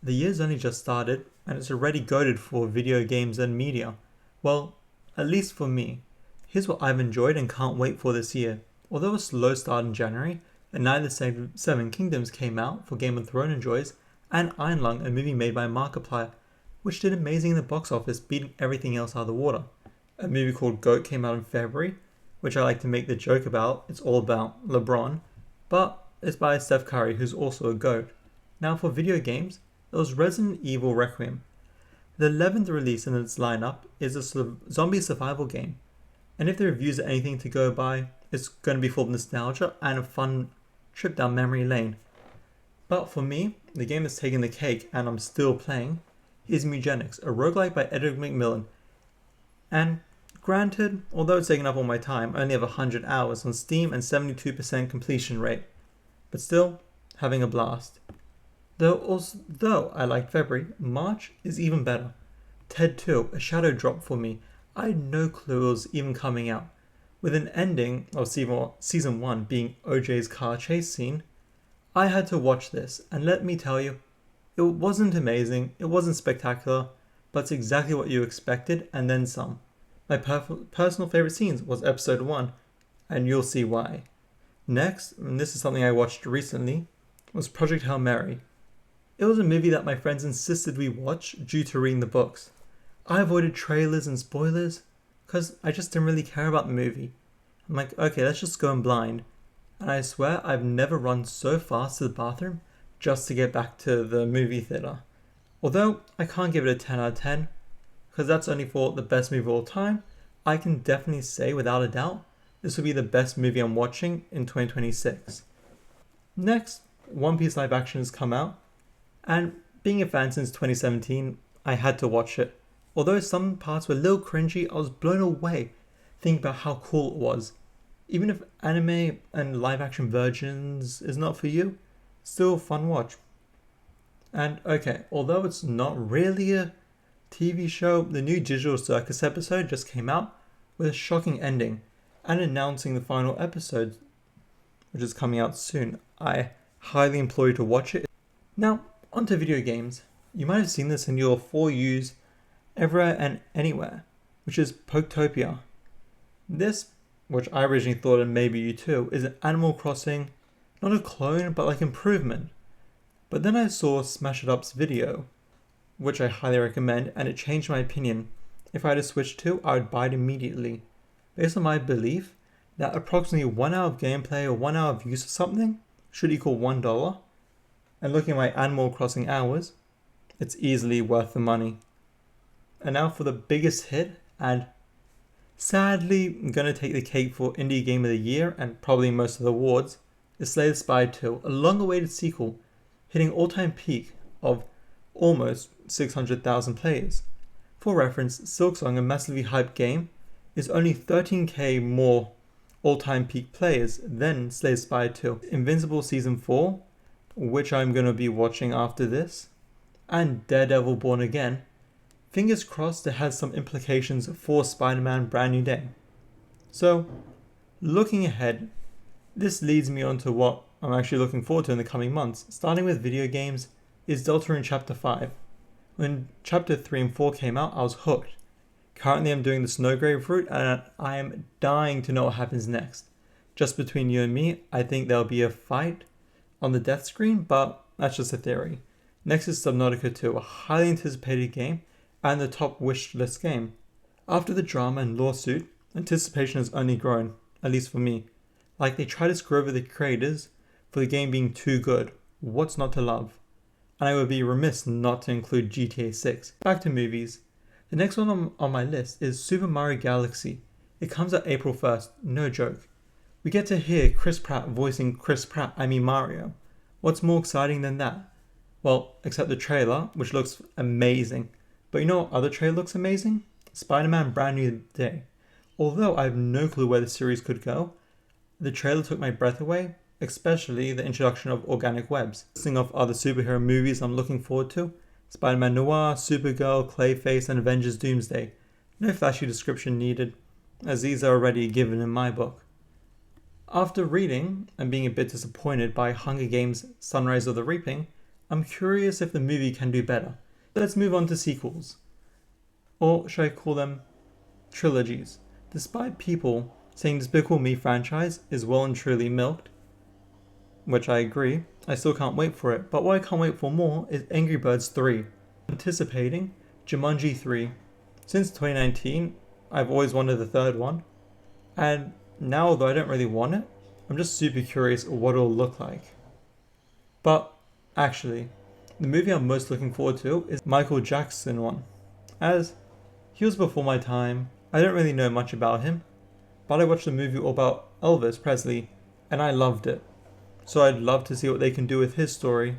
The year's only just started, and it's already goated for video games and media. Well, at least for me. Here's what I've enjoyed and can't wait for this year. Although a slow start in January, and neither Seven Kingdoms came out for Game of Thrones enjoys, and Iron Lung, a movie made by Markiplier, which did amazing in the box office, beating everything else out of the water. A movie called GOAT came out in February, which I like to make the joke about. It's all about LeBron, but it's by Steph Curry, who's also a GOAT. Now for video games, there was Resident Evil Requiem. The 11th release in its lineup is a zombie survival game, and if the reviews are anything to go by, it's going to be full of nostalgia and a fun trip down memory lane. But for me, the game that's taking the cake and I'm still playing is Mugenics, a roguelike by Edward McMillan. And granted, although it's taking up all my time, I only have 100 hours on Steam and 72% completion rate, but still having a blast. Though I liked February, March is even better. Ted 2, a shadow drop for me. I had no clue it was even coming out. With an ending of season 1 being OJ's car chase scene, I had to watch this, and let me tell you, it wasn't amazing, it wasn't spectacular, but it's exactly what you expected and then some. My personal favorite scenes was episode 1, and you'll see why. Next, and this is something I watched recently, was Project Hail Mary. It was a movie that my friends insisted we watch due to reading the books. I avoided trailers and spoilers because I just didn't really care about the movie. I'm like, okay, let's just go in blind. And I swear I've never run so fast to the bathroom just to get back to the movie theater. Although I can't give it a 10 out of 10 because that's only for the best movie of all time, I can definitely say without a doubt this will be the best movie I'm watching in 2026. Next, One Piece live action has come out. And being a fan since 2017, I had to watch it. Although some parts were a little cringy, I was blown away thinking about how cool it was. Even if anime and live action versions is not for you, still a fun watch. And okay, although it's not really a TV show, the new Digital Circus episode just came out with a shocking ending and announcing the final episode, which is coming out soon. I highly implore you to watch it. Now, onto video games. You might have seen this in your For You's everywhere and anywhere, which is Poketopia. This, which I originally thought, and maybe you too, is an Animal Crossing, not a clone, but like improvement. But then I saw Smash It Up's video, which I highly recommend, and it changed my opinion. If I had to switch to, I would buy it immediately. Based on my belief that approximately 1 hour of gameplay or 1 hour of use of something should equal $1, and looking at my Animal Crossing hours, it's easily worth the money. And now for the biggest hit, and sadly I'm going to take the cake for Indie Game of the Year and probably most of the awards, is Slay the Spire 2, a long-awaited sequel, hitting all-time peak of almost 600,000 players. For reference, Silksong, a massively hyped game, is only 13k more all-time peak players than Slay the Spire 2. Invincible Season 4, which I'm going to be watching after this, and Daredevil Born Again, fingers crossed it has some implications for Spider-Man Brand New Day. So, looking ahead, this leads me on to what I'm actually looking forward to in the coming months. Starting with video games is Deltarune Chapter 5. When Chapter 3 and 4 came out, I was hooked. Currently I'm doing the Snowgrave route and I am dying to know what happens next. Just between you and me, I think there'll be a fight on the death screen, but that's just a theory. Next is Subnautica 2, a highly anticipated game and the top wish list game. After the drama and lawsuit, anticipation has only grown, at least for me. Like they try to screw over the creators for the game being too good. What's not to love? And I would be remiss not to include GTA 6. Back to movies. The next one on my list is Super Mario Galaxy. It comes out April 1st, no joke. We get to hear Chris Pratt voicing Mario. What's more exciting than that? Well, except the trailer, which looks amazing. But you know what other trailer looks amazing? Spider-Man Brand New Day. Although I have no clue where the series could go, the trailer took my breath away, especially the introduction of organic webs. Listing of other superhero movies I'm looking forward to: Spider-Man Noir, Supergirl, Clayface, and Avengers Doomsday. No flashy description needed, as these are already given in my book. After reading and being a bit disappointed by Hunger Games Sunrise of the Reaping, I'm curious if the movie can do better. Let's move on to sequels. Or should I call them trilogies? Despite people saying Despicable Me franchise is well and truly milked, which I agree, I still can't wait for it. But what I can't wait for more is Angry Birds 3. Anticipating Jumanji 3. Since 2019, I've always wanted the third one. And now, although I don't really want it, I'm just super curious what it'll look like. But actually, the movie I'm most looking forward to is Michael Jackson one. As he was before my time, I don't really know much about him, but I watched a movie all about Elvis Presley and I loved it. So I'd love to see what they can do with his story